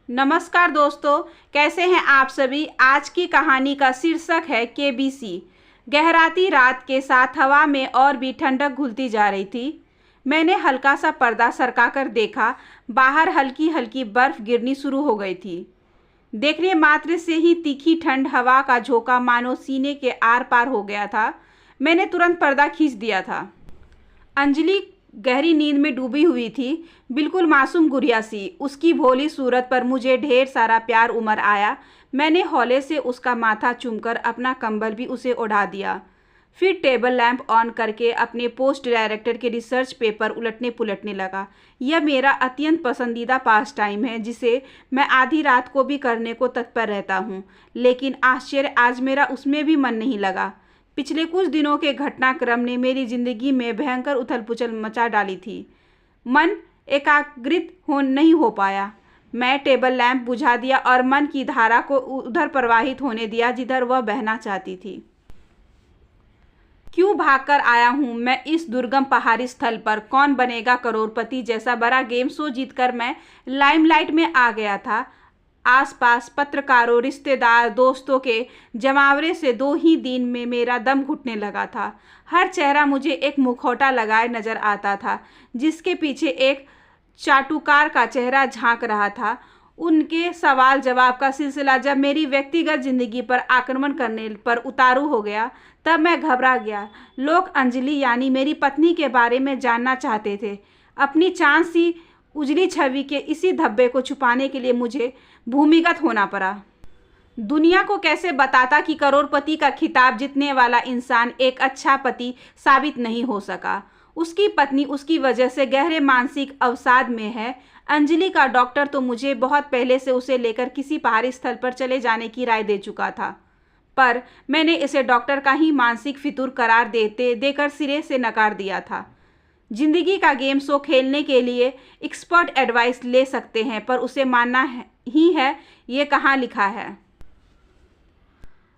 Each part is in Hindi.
नमस्कार दोस्तों, कैसे हैं आप सभी। आज की कहानी का शीर्षक है केबीसी। गहराती रात के साथ हवा में और भी ठंडक घुलती जा रही थी। मैंने हल्का सा पर्दा सरकाकर देखा। बाहर हल्की हल्की बर्फ गिरनी शुरू हो गई थी। देखने मात्र से ही तीखी ठंड हवा का झोंका मानो सीने के आर पार हो गया था। मैंने तुरंत पर्दा खींच दिया था। अंजलि गहरी नींद में डूबी हुई थी, बिल्कुल मासूम गुड़िया सी। उसकी भोली सूरत पर मुझे ढेर सारा प्यार उमड़ आया। मैंने हौले से उसका माथा चूमकर अपना कंबल भी उसे ओढ़ा दिया। फिर टेबल लैंप ऑन करके अपने पोस्ट डायरेक्टर के रिसर्च पेपर उलटने पुलटने लगा। यह मेरा अत्यंत पसंदीदा पास टाइम है, जिसे मैं आधी रात को भी करने को तत्पर रहता हूँ। लेकिन आश्चर्य, आज मेरा उसमें भी मन नहीं लगा। पिछले कुछ दिनों के घटनाक्रम ने मेरी जिंदगी में भयंकर उथल पुथल मचा डाली थी। मन एकाग्रित नहीं हो पाया। मैं टेबल लैंप बुझा दिया और मन की धारा को उधर प्रवाहित होने दिया जिधर वह बहना चाहती थी। क्यों भागकर आया हूँ मैं इस दुर्गम पहाड़ी स्थल पर। कौन बनेगा करोड़पति जैसा बड़ा गेम शो जीतकर मैं लाइमलाइट में आ गया था। आसपास पत्रकारों, रिश्तेदार, दोस्तों के जमावड़े से 2 ही दिन में मेरा दम घुटने लगा था। हर चेहरा मुझे एक मुखौटा लगाए नजर आता था, जिसके पीछे एक चाटुकार का चेहरा झांक रहा था। उनके सवाल जवाब का सिलसिला जब मेरी व्यक्तिगत जिंदगी पर आक्रमण करने पर उतारू हो गया, तब मैं घबरा गया। लोग अंजलि यानी मेरी पत्नी के बारे में जानना चाहते थे। अपनी चांद सी उजली छवि के इसी धब्बे को छुपाने के लिए मुझे भूमिगत होना पड़ा। दुनिया को कैसे बताता कि करोड़पति का खिताब जीतने वाला इंसान एक अच्छा पति साबित नहीं हो सका। उसकी पत्नी उसकी वजह से गहरे मानसिक अवसाद में है। अंजलि का डॉक्टर तो मुझे बहुत पहले से उसे लेकर किसी पहाड़ी स्थल पर चले जाने की राय दे चुका था, पर मैंने इसे डॉक्टर का ही मानसिक फितूर करार देकर सिरे से नकार दिया था। जिंदगी का गेम शो खेलने के लिए एक्सपर्ट एडवाइस ले सकते हैं, पर उसे मानना ही है, ये कहाँ लिखा है।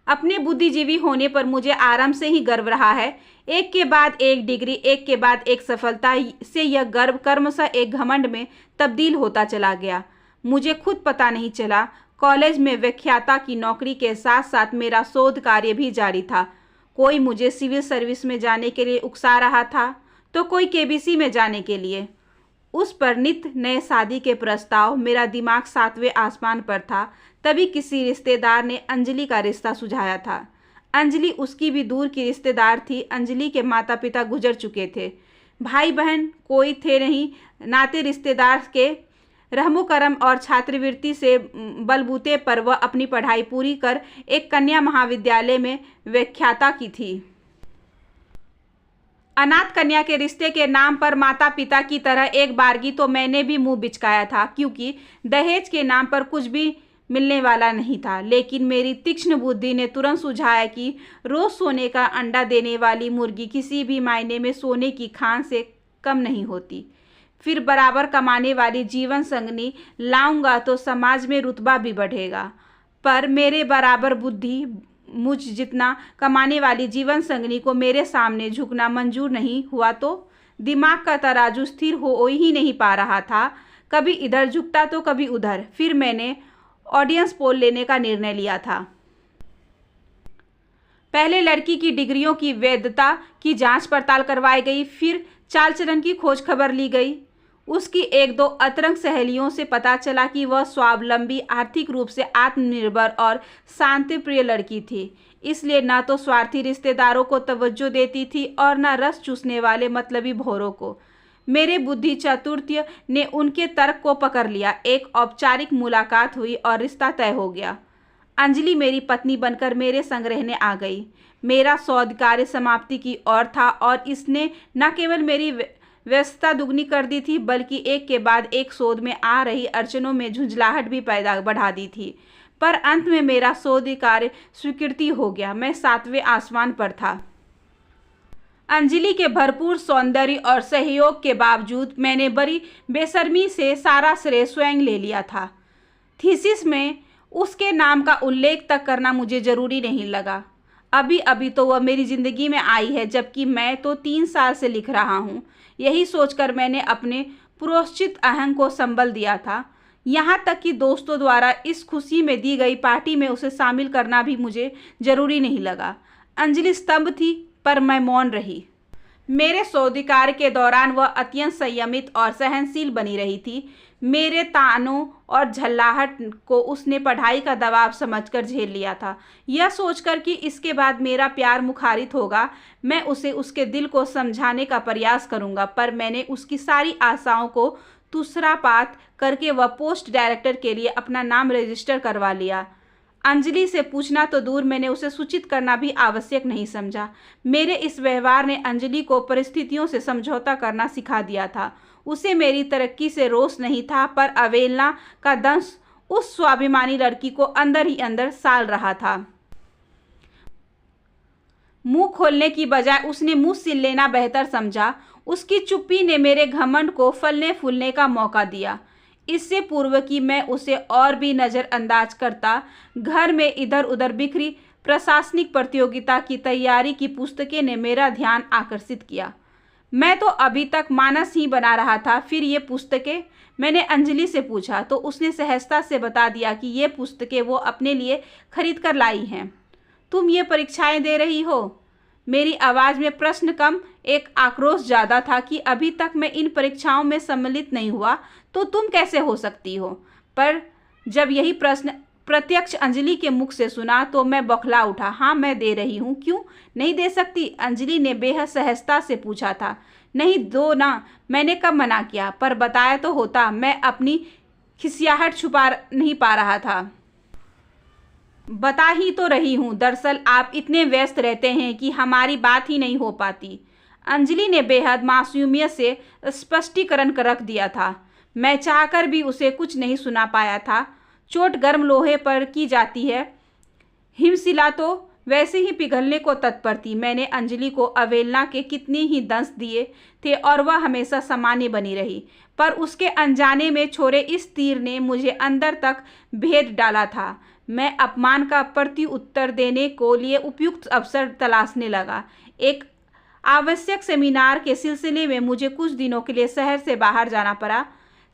अपने बुद्धिजीवी होने पर मुझे आराम से ही गर्व रहा है। एक के बाद एक डिग्री, एक के बाद एक सफलता से यह गर्व क्रमशः एक घमंड में तब्दील होता चला गया। मुझे खुद पता नहीं चला। कॉलेज में व्याख्याता की नौकरी के साथ साथ मेरा शोध कार्य भी जारी था। कोई मुझे सिविल सर्विस में जाने के लिए उकसा रहा था, तो कोई केबीसी में जाने के लिए। उस पर नित नए शादी के प्रस्ताव। मेरा दिमाग 7वें आसमान पर था। तभी किसी रिश्तेदार ने अंजलि का रिश्ता सुझाया था। अंजलि उसकी भी दूर की रिश्तेदार थी। अंजलि के माता पिता गुजर चुके थे। भाई बहन कोई थे नहीं। नाते रिश्तेदार के रहमो करम और छात्रवृत्ति से बलबूते पर वह अपनी पढ़ाई पूरी कर एक कन्या महाविद्यालय में व्याख्याता की थी। अनाथ कन्या के रिश्ते के नाम पर माता पिता की तरह एक बारगी तो मैंने भी मुंह बिचकाया था, क्योंकि दहेज के नाम पर कुछ भी मिलने वाला नहीं था। लेकिन मेरी तीक्ष्ण बुद्धि ने तुरंत सुझाया कि रोज सोने का अंडा देने वाली मुर्गी किसी भी मायने में सोने की खान से कम नहीं होती। फिर बराबर कमाने वाली जीवन संगनी लाऊंगा तो समाज में रुतबा भी बढ़ेगा, पर मेरे बराबर बुद्धि मुझ जितना कमाने वाली जीवन संगनी को मेरे सामने झुकना मंजूर नहीं हुआ तो दिमाग का तराजू स्थिर हो ही नहीं पा रहा था। कभी इधर झुकता तो कभी उधर। फिर मैंने ऑडियंस पोल लेने का निर्णय लिया था। पहले लड़की की डिग्रियों की वैधता की जांच पड़ताल करवाई गई। फिर चाल चलन की खोज खबर ली गई। उसकी 1-2 अतरंग सहेलियों से पता चला कि वह स्वावलंबी, आर्थिक रूप से आत्मनिर्भर और शांति प्रिय लड़की थी। इसलिए न तो स्वार्थी रिश्तेदारों को तवज्जो देती थी और न रस चूसने वाले मतलबी भौरों को। मेरे बुद्धि चातुर्य ने उनके तर्क को पकड़ लिया। एक औपचारिक मुलाकात हुई और रिश्ता तय हो गया। अंजलि मेरी पत्नी बनकर मेरे संग रहने आ गई। मेरा शोध कार्य समाप्ति की ओर था और इसने न केवल मेरी व्यस्तता दुगनी कर दी थी, बल्कि एक के बाद एक शोध में आ रही अड़चनों में झुंझलाहट भी पैदा बढ़ा दी थी। पर अंत में मेरा शोध कार्य स्वीकृति हो गया। मैं 7वें आसमान पर था। अंजलि के भरपूर सौंदर्य और सहयोग के बावजूद मैंने बड़ी बेशर्मी से सारा श्रेय स्वयं ले लिया था। थीसिस में उसके नाम का उल्लेख तक करना मुझे जरूरी नहीं लगा। अभी अभी तो वह मेरी जिंदगी में आई है, जबकि मैं तो 3 साल से लिख रहा हूँ। यही सोचकर मैंने अपने पुरोश्चित अहंग को संबल दिया था यहाँ तक कि दोस्तों द्वारा इस खुशी में दी गई पार्टी में उसे शामिल करना भी मुझे जरूरी नहीं लगा। अंजलि स्तंभ थी, पर मैं मौन रही। मेरे शोधाधिकार के दौरान वह अत्यंत संयमित और सहनशील बनी रही थी। मेरे तानों और झल्लाहट को उसने पढ़ाई का दबाव समझकर झेल लिया था, यह सोचकर कि इसके बाद मेरा प्यार मुखारित होगा। मैं उसे उसके दिल को समझाने का प्रयास करूंगा, पर मैंने उसकी सारी आशाओं को तुषारपात करके वह पोस्ट डायरेक्टर के लिए अपना नाम रजिस्टर करवा लिया। अंजलि से पूछना तो दूर, मैंने उसे सूचित करना भी आवश्यक नहीं समझा। मेरे इस व्यवहार ने अंजलि को परिस्थितियों से समझौता करना सिखा दिया था। उसे मेरी तरक्की से रोष नहीं था, पर अवहेलना का दंश उस स्वाभिमानी लड़की को अंदर ही अंदर साल रहा था। मुंह खोलने की बजाय उसने मुंह सील लेना बेहतर समझा। उसकी चुप्पी ने मेरे घमंड को फलने फूलने का मौका दिया। इससे पूर्व कि मैं उसे और भी नज़रअंदाज करता, घर में इधर उधर बिखरी प्रशासनिक प्रतियोगिता की तैयारी की पुस्तकें ने मेरा ध्यान आकर्षित किया। मैं तो अभी तक मानस ही बना रहा था, फिर ये पुस्तकें? मैंने अंजलि से पूछा तो उसने सहजता से बता दिया कि ये पुस्तकें वो अपने लिए खरीद कर लाई हैं। तुम ये परीक्षाएं दे रही हो? मेरी आवाज़ में प्रश्न कम, एक आक्रोश ज़्यादा था कि अभी तक मैं इन परीक्षाओं में सम्मिलित नहीं हुआ तो तुम कैसे हो सकती हो। पर जब यही प्रश्न प्रत्यक्ष अंजलि के मुख से सुना तो मैं बौखला उठा। हाँ, मैं दे रही हूँ। क्यों नहीं दे सकती? अंजलि ने बेहद सहजता से पूछा था। नहीं दो ना, मैंने कब मना किया, पर बताया तो होता। मैं अपनी खिसियाहट छुपा नहीं पा रहा था। बता ही तो रही हूँ, दरअसल आप इतने व्यस्त रहते हैं कि हमारी बात ही नहीं हो पाती। अंजलि ने बेहद मासूमियत से स्पष्टीकरण रख दिया था। मैं चाहकर भी उसे कुछ नहीं सुना पाया था। चोट गर्म लोहे पर की जाती है, हिमशिला तो वैसे ही पिघलने को तत्पर थी। मैंने अंजलि को अवहेलना के कितने ही दंश दिए थे और वह हमेशा सामान्य बनी रही, पर उसके अनजाने में छोड़े इस तीर ने मुझे अंदर तक भेद डाला था। मैं अपमान का प्रत्युत्तर देने को लिए उपयुक्त अवसर तलाशने लगा। एक आवश्यक सेमिनार के सिलसिले में मुझे कुछ दिनों के लिए शहर से बाहर जाना पड़ा।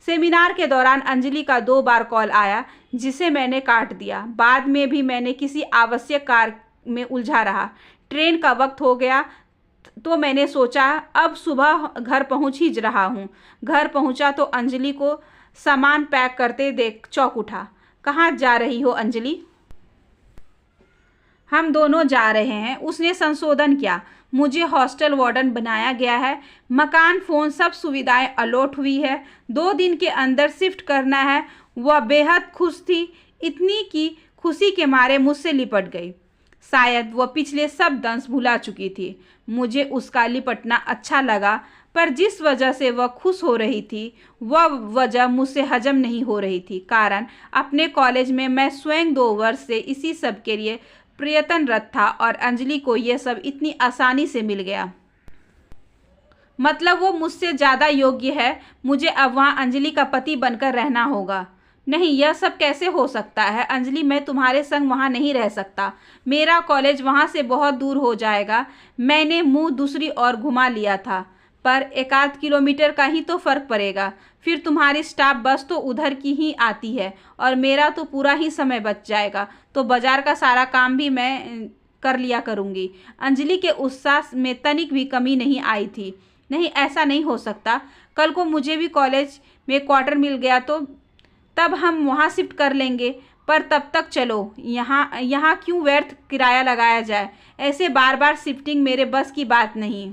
सेमिनार के दौरान अंजलि का 2 बार कॉल आया, जिसे मैंने काट दिया। बाद में भी मैंने किसी आवश्यक कार्य में उलझा रहा। ट्रेन का वक्त हो गया तो मैंने सोचा अब सुबह घर पहुंच ही रहा हूं। घर पहुंचा तो अंजलि को सामान पैक करते देख चौंक उठा। कहाँ जा रही हो अंजलि? हम दोनों जा रहे हैं, उसने संशोधन किया। मुझे हॉस्टल वार्डन बनाया गया है। मकान, फ़ोन, सब सुविधाएं अलॉट हुई है। 2 दिन के अंदर शिफ्ट करना है। वह बेहद खुश थी, इतनी कि खुशी के मारे मुझसे लिपट गई। शायद वह पिछले सब दंश भुला चुकी थी। मुझे उसका लिपटना अच्छा लगा, पर जिस वजह से वह खुश हो रही थी वह वजह मुझसे हजम नहीं हो रही थी। कारण अपने कॉलेज में मैं स्वयं 2 वर्ष से इसी सब के लिए प्रयत्नरत था और अंजलि को यह सब इतनी आसानी से मिल गया। मतलब वो मुझसे ज़्यादा योग्य है। मुझे अब वहाँ अंजलि का पति बनकर रहना होगा। नहीं, यह सब कैसे हो सकता है अंजलि? मैं तुम्हारे संग वहाँ नहीं रह सकता। मेरा कॉलेज वहाँ से बहुत दूर हो जाएगा। मैंने मुंह दूसरी ओर घुमा लिया था, पर 1-8 किलोमीटर का ही तो फ़र्क पड़ेगा। फिर तुम्हारी स्टाफ बस तो उधर की ही आती है और मेरा तो पूरा ही समय बच जाएगा, तो बाजार का सारा काम भी मैं कर लिया करूँगी। अंजलि के उत्साह में तनिक भी कमी नहीं आई थी। नहीं, ऐसा नहीं हो सकता। कल को मुझे भी कॉलेज में क्वार्टर मिल गया तो तब हम वहाँ शिफ्ट कर लेंगे, पर तब तक चलो, यहाँ क्यों व्यर्थ किराया लगाया जाए? ऐसे बार बार शिफ्टिंग मेरे बस की बात नहीं।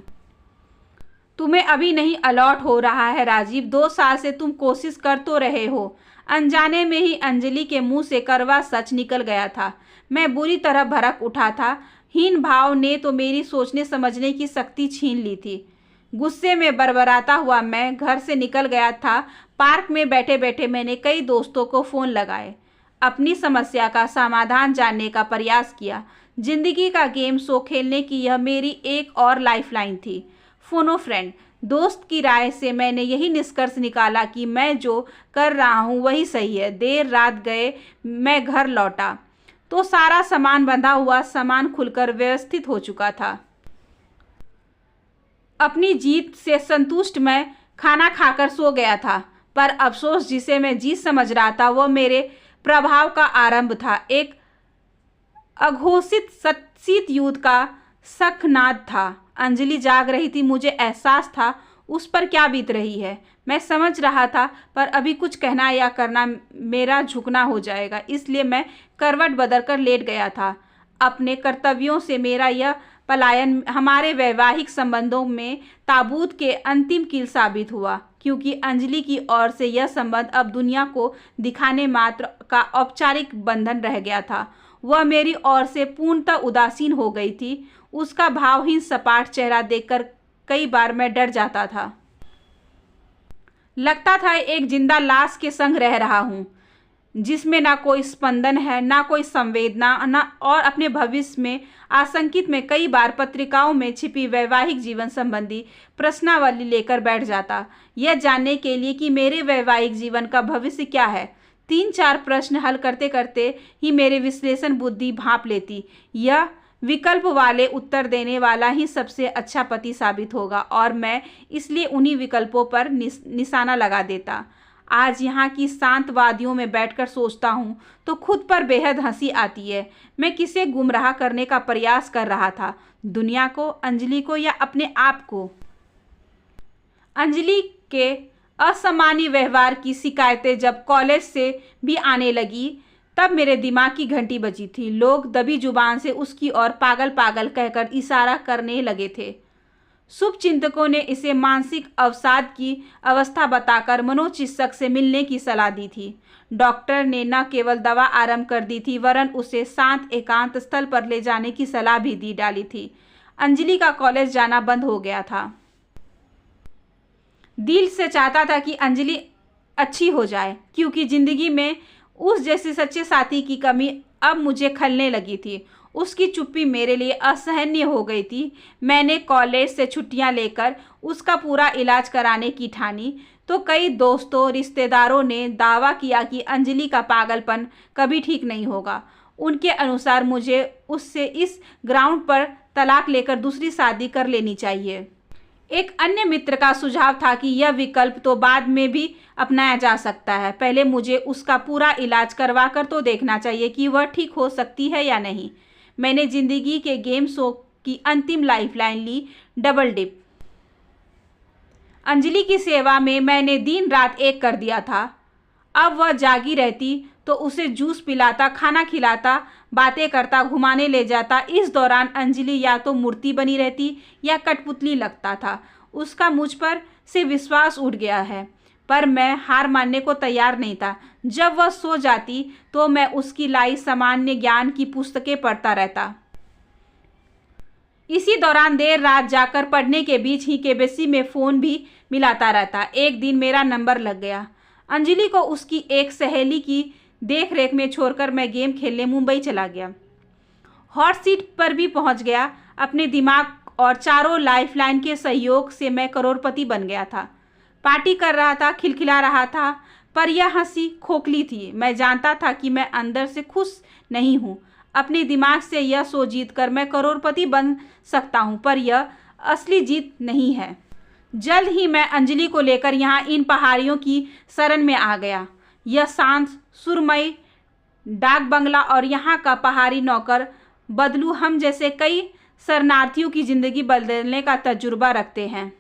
तुम्हें अभी नहीं अलॉट हो रहा है राजीव। 2 साल से तुम कोशिश कर तो रहे हो। अनजाने में ही अंजलि के मुंह से कड़वा सच निकल गया था। मैं बुरी तरह भड़क उठा था। हीन भाव ने तो मेरी सोचने समझने की शक्ति छीन ली थी। गुस्से में बरबराता हुआ मैं घर से निकल गया था। पार्क में बैठे बैठे मैंने कई दोस्तों को फ़ोन लगाए, अपनी समस्या का समाधान जानने का प्रयास किया। जिंदगी का गेम शो खेलने की यह मेरी एक और लाइफलाइन थी। फोनो फ्रेंड। दोस्त की राय से मैंने यही निष्कर्ष निकाला कि मैं जो कर रहा हूँ वही सही है। देर रात गए मैं घर लौटा तो सारा सामान बंधा हुआ सामान खुलकर व्यवस्थित हो चुका था। अपनी जीत से संतुष्ट मैं खाना खाकर सो गया था। पर अफसोस जिसे मैं जीत समझ रहा था वो मेरे प्रभाव का आरंभ था। एक अघोषित शीत युद्ध का शंखनाद था। अंजलि जाग रही थी, मुझे एहसास था उस पर क्या बीत रही है। मैं समझ रहा था पर अभी कुछ कहना या करना मेरा झुकना हो जाएगा, इसलिए मैं करवट बदलकर लेट गया था। अपने कर्तव्यों से मेरा यह पलायन हमारे वैवाहिक संबंधों में ताबूत के अंतिम कील साबित हुआ, क्योंकि अंजलि की ओर से यह संबंध अब दुनिया को दिखाने मात्र का औपचारिक बंधन रह गया था। वह मेरी ओर से पूर्णतः उदासीन हो गई थी। उसका भावहीन सपाट चेहरा देखकर कई बार मैं डर जाता था। लगता था एक जिंदा लाश के संग रह रहा हूँ, जिसमें ना कोई स्पंदन है, ना कोई संवेदना, ना और अपने भविष्य में आशंकित में कई बार पत्रिकाओं में छिपी वैवाहिक जीवन संबंधी प्रश्नावली लेकर बैठ जाता, यह जानने के लिए कि मेरे वैवाहिक जीवन का भविष्य क्या है। 3-4 प्रश्न हल करते करते ही मेरे विश्लेषण बुद्धि भांप लेती, यह विकल्प वाले उत्तर देने वाला ही सबसे अच्छा पति साबित होगा, और मैं इसलिए उन्हीं विकल्पों पर निशाना लगा देता। आज यहाँ की शांत वादियों में बैठकर सोचता हूँ तो खुद पर बेहद हंसी आती है। मैं किसे गुमराह करने का प्रयास कर रहा था, दुनिया को, अंजलि को, या अपने आप को। अंजलि के असामान्य व्यवहार की शिकायतें जब कॉलेज से भी आने लगी तब मेरे दिमाग की घंटी बजी थी। लोग दबी जुबान से उसकी ओर पागल पागल कहकर इशारा करने लगे थे। शुभचिंतकों ने इसे मानसिक अवसाद की अवस्था बताकर मनोचिकित्सक से मिलने की सलाह दी थी। डॉक्टर ने न केवल दवा आरंभ कर दी थी वरन उसे शांत एकांत स्थल पर ले जाने की सलाह भी दी डाली थी। अंजलि का कॉलेज जाना बंद हो गया था। दिल से चाहता था कि अंजलि अच्छी हो जाए, क्योंकि जिंदगी में उस जैसे सच्चे साथी की कमी अब मुझे खलने लगी थी। उसकी चुप्पी मेरे लिए असहनीय हो गई थी। मैंने कॉलेज से छुट्टियां लेकर उसका पूरा इलाज कराने की ठानी तो कई दोस्तों रिश्तेदारों ने दावा किया कि अंजलि का पागलपन कभी ठीक नहीं होगा। उनके अनुसार मुझे उससे इस ग्राउंड पर तलाक लेकर दूसरी शादी कर लेनी चाहिए। एक अन्य मित्र का सुझाव था कि यह विकल्प तो बाद में भी अपनाया जा सकता है, पहले मुझे उसका पूरा इलाज करवा कर तो देखना चाहिए कि वह ठीक हो सकती है या नहीं। मैंने जिंदगी के गेम शो की अंतिम लाइफलाइन ली, डबल डिप। अंजलि की सेवा में मैंने दिन रात एक कर दिया था। अब वह जागी रहती तो उसे जूस पिलाता, खाना खिलाता, बातें करता, घुमाने ले जाता। इस दौरान अंजलि या तो मूर्ति बनी रहती या कठपुतली लगता था। उसका मुझ पर से विश्वास उठ गया है, पर मैं हार मानने को तैयार नहीं था। जब वह सो जाती तो मैं उसकी लाई सामान्य ज्ञान की पुस्तकें पढ़ता रहता। इसी दौरान देर रात जाकर पढ़ने के बीच ही केबीसी में फ़ोन भी मिलाता रहता। एक दिन मेरा नंबर लग गया। अंजलि को उसकी एक सहेली की देख रेख में छोड़कर मैं गेम खेलने मुंबई चला गया। हॉट सीट पर भी पहुंच गया। अपने दिमाग और चारों लाइफलाइन के सहयोग से मैं करोड़पति बन गया था। पार्टी कर रहा था, खिलखिला रहा था, पर यह हंसी खोखली थी। मैं जानता था कि मैं अंदर से खुश नहीं हूँ। अपने दिमाग से यह सोच जीत कर मैं करोड़पति बन सकता हूँ, पर यह असली जीत नहीं है। जल्द ही मैं अंजलि को लेकर यहाँ इन पहाड़ियों की शरण में आ गया। यह शांत सुरमई डाक बंगला और यहाँ का पहाड़ी नौकर बदलू हम जैसे कई शरणार्थियों की जिंदगी बदलने का तजुर्बा रखते हैं।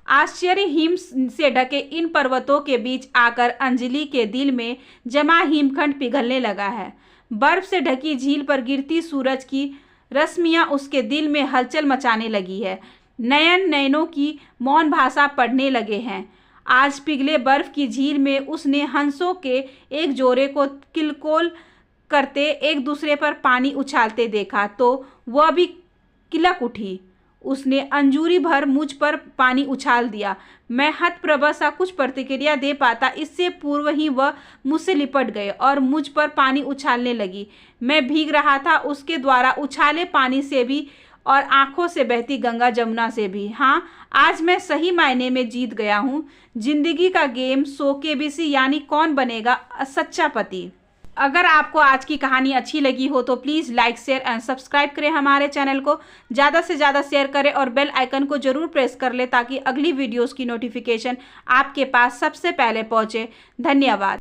आश्चर्य हिम से ढके इन पर्वतों के बीच आकर अंजलि के दिल में जमा हिमखंड पिघलने लगा है। बर्फ से ढकी झील पर गिरती सूरज की रश्मियां उसके दिल में हलचल मचाने लगी है। नयन नयनों की मौन भाषा पढ़ने लगे हैं। आज पिघले बर्फ की झील में उसने हंसों के एक जोड़े को किलकोल करते एक दूसरे पर पानी उछालते देखा तो वह भी किलक उठी। उसने अंजूरी भर मुझ पर पानी उछाल दिया। मैं हतप्रभ सा कुछ प्रतिक्रिया दे पाता इससे पूर्व ही वह मुझसे लिपट गए और मुझ पर पानी उछालने लगी। मैं भीग रहा था उसके द्वारा उछाले पानी से भी और आंखों से बहती गंगा जमुना से भी। हाँ, आज मैं सही मायने में जीत गया हूँ। जिंदगी का गेम शो केबीसी यानी कौन बनेगा सच्चा पति। अगर आपको आज की कहानी अच्छी लगी हो तो please like share and subscribe करें हमारे चैनल को, ज़्यादा से ज़्यादा शेयर करें और बेल आइकन को ज़रूर प्रेस कर लें ताकि अगली वीडियोस की नोटिफिकेशन आपके पास सबसे पहले पहुंचे। धन्यवाद।